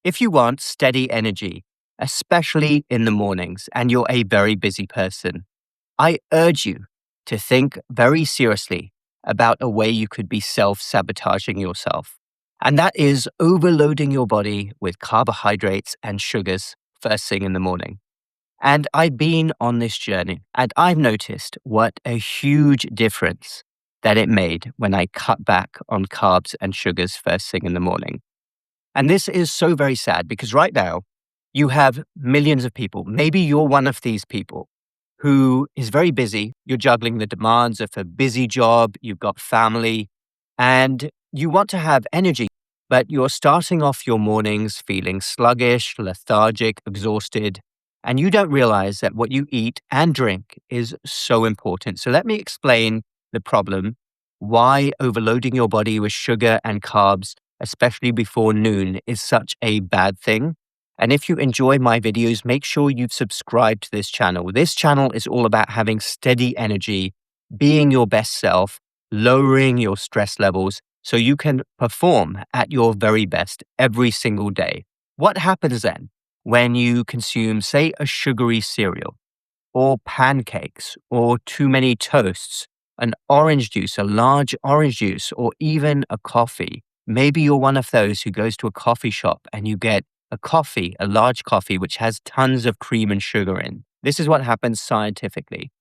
If you want steady energy, especially in the mornings, and you're a very busy person, I urge you to think very seriously about a way you could be self sabotaging yourself. And that is overloading your body with carbohydrates and sugars first thing in the morning. And I've been on this journey and I've noticed what a huge difference that it made when I cut back on carbs and sugars first thing in the morning. And this is so very sad because right now you have millions of people. Maybe you're one of these people who is very busy. You're juggling the demands of a busy job, you've got family, and you want to have energy, but you're starting off your mornings feeling sluggish, lethargic, exhausted, and you don't realize that what you eat and drink is so important. So let me explain the problem, why overloading your body with sugar and carbs, especially before noon, is such a bad thing. And if you enjoy my videos, make sure you've subscribed to this channel. This channel is all about having steady energy, being your best self, lowering your stress levels so you can perform at your very best every single day. What happens then when you consume, say, a sugary cereal or pancakes or too many toasts, an orange juice, a large orange juice, or even a coffee? Maybe you're one of those who goes to a coffee shop and you get a coffee, a large coffee, which has tons of cream and sugar in. This is what happens scientifically.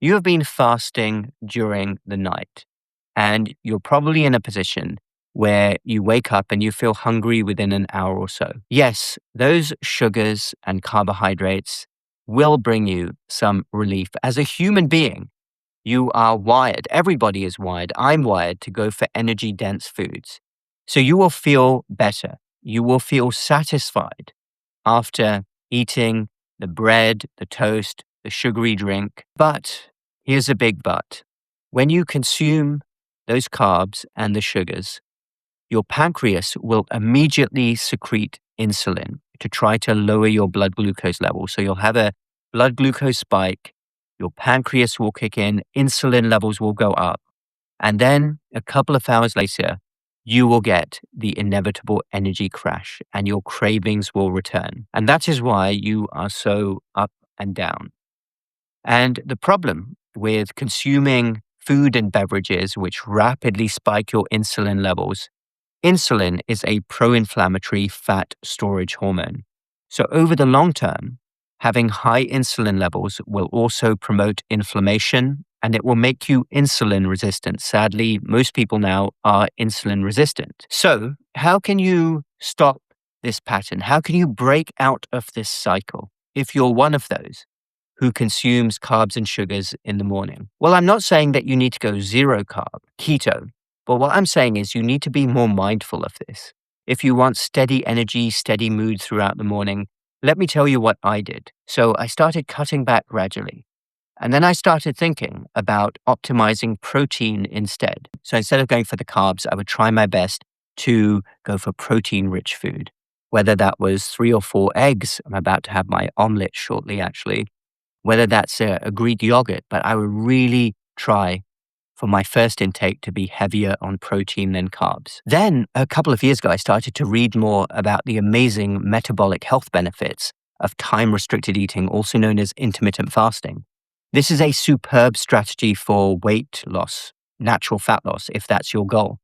You have been fasting during the night, and you're probably in a position where you wake up and you feel hungry within an hour or so. Yes, those sugars and carbohydrates will bring you some relief. As a human being, you are wired, everybody is wired, I'm wired to go for energy dense foods. So you will feel better. You will feel satisfied after eating the bread, the toast, the sugary drink. But here's a big but. When you consume those carbs and the sugars, your pancreas will immediately secrete insulin to try to lower your blood glucose level. So you'll have a blood glucose spike, your pancreas will kick in, insulin levels will go up. And then a couple of hours later, you will get the inevitable energy crash and your cravings will return. And that is why you are so up and down. And the problem with consuming food and beverages which rapidly spike your insulin levels, insulin is a pro-inflammatory fat storage hormone. So over the long term, having high insulin levels will also promote inflammation and it will make you insulin resistant. Sadly, most people now are insulin resistant. So how can you stop this pattern? How can you break out of this cycle if you're one of those who consumes carbs and sugars in the morning? Well, I'm not saying that you need to go zero carb, keto, but what I'm saying is you need to be more mindful of this. If you want steady energy, steady mood throughout the morning, let me tell you what I did. So I started cutting back gradually. And then I started thinking about optimizing protein instead. So instead of going for the carbs, I would try my best to go for protein rich food, whether that was 3 or 4 eggs. I'm about to have my omelet shortly, actually, whether that's a Greek yogurt, but I would really try for my first intake to be heavier on protein than carbs. Then a couple of years ago, I started to read more about the amazing metabolic health benefits of time restricted eating, also known as intermittent fasting. This is a superb strategy for weight loss, natural fat loss, if that's your goal.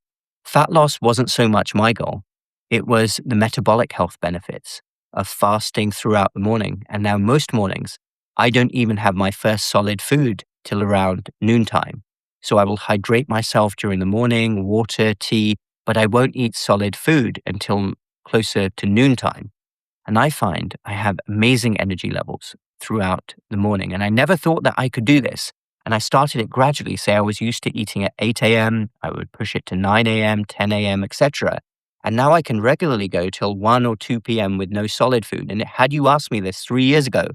Fat loss wasn't so much my goal. It was the metabolic health benefits of fasting throughout the morning. And now most mornings, I don't even have my first solid food till around noontime. So I will hydrate myself during the morning, water, tea, but I won't eat solid food until closer to noontime. And I find I have amazing energy levels throughout the morning. And I never thought that I could do this. And I started it gradually. Say I was used to eating at 8 a.m., I would push it to 9 a.m., 10 a.m., etc. And now I can regularly go till 1 or 2 p.m. with no solid food. And had you asked me this 3 years ago,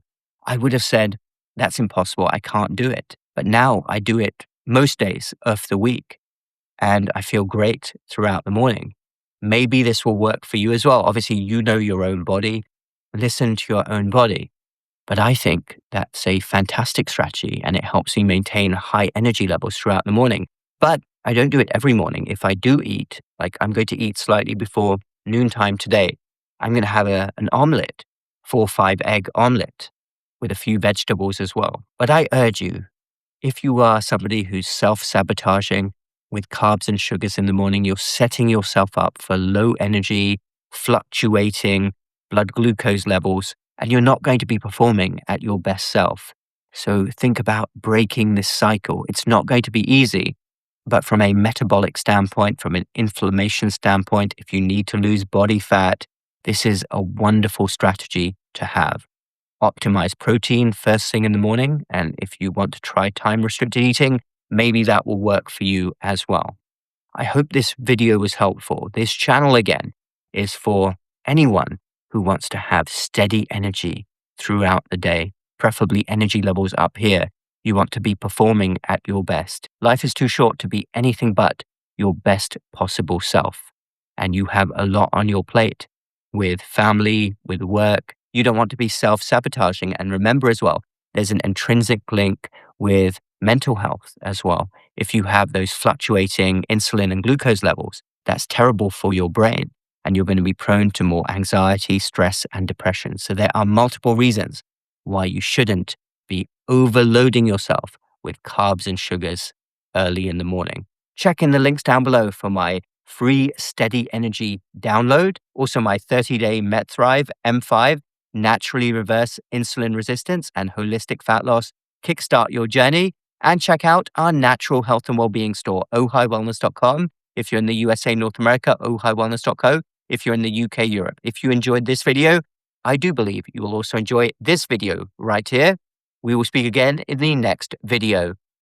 I would have said, that's impossible. I can't do it. But now I do it most days of the week. And I feel great throughout the morning. Maybe this will work for you as well. Obviously, you know your own body. Listen to your own body. But I think that's a fantastic strategy and it helps me maintain high energy levels throughout the morning. But I don't do it every morning. If I do eat, like I'm going to eat slightly before noontime today, I'm going to have an omelet, 4 or 5 egg omelet with a few vegetables as well. But I urge you, if you are somebody who's self-sabotaging with carbs and sugars in the morning, you're setting yourself up for low energy, fluctuating blood glucose levels, and you're not going to be performing at your best self. So think about breaking this cycle. It's not going to be easy, but from a metabolic standpoint, from an inflammation standpoint, if you need to lose body fat, this is a wonderful strategy to have. Optimize protein first thing in the morning. And if you want to try time restricted eating, maybe that will work for you as well. I hope this video was helpful. This channel, again, is for anyone who wants to have steady energy throughout the day, preferably energy levels up here. You want to be performing at your best. Life is too short to be anything but your best possible self. And you have a lot on your plate with family, with work. You don't want to be self-sabotaging. And remember as well, there's an intrinsic link with mental health as well. If you have those fluctuating insulin and glucose levels, that's terrible for your brain. And you're going to be prone to more anxiety, stress, and depression. So there are multiple reasons why you shouldn't be overloading yourself with carbs and sugars early in the morning. Check in the links down below for my free Steady Energy download. Also my 30-day MetThrive M5, naturally reverse insulin resistance and holistic fat loss. Kickstart your journey. And check out our natural health and well-being store, ohiwellness.com. If you're in the USA, North America, ohiwellness.co. If you're in the UK, Europe. If you enjoyed this video, I do believe you will also enjoy this video right here. We will speak again in the next video.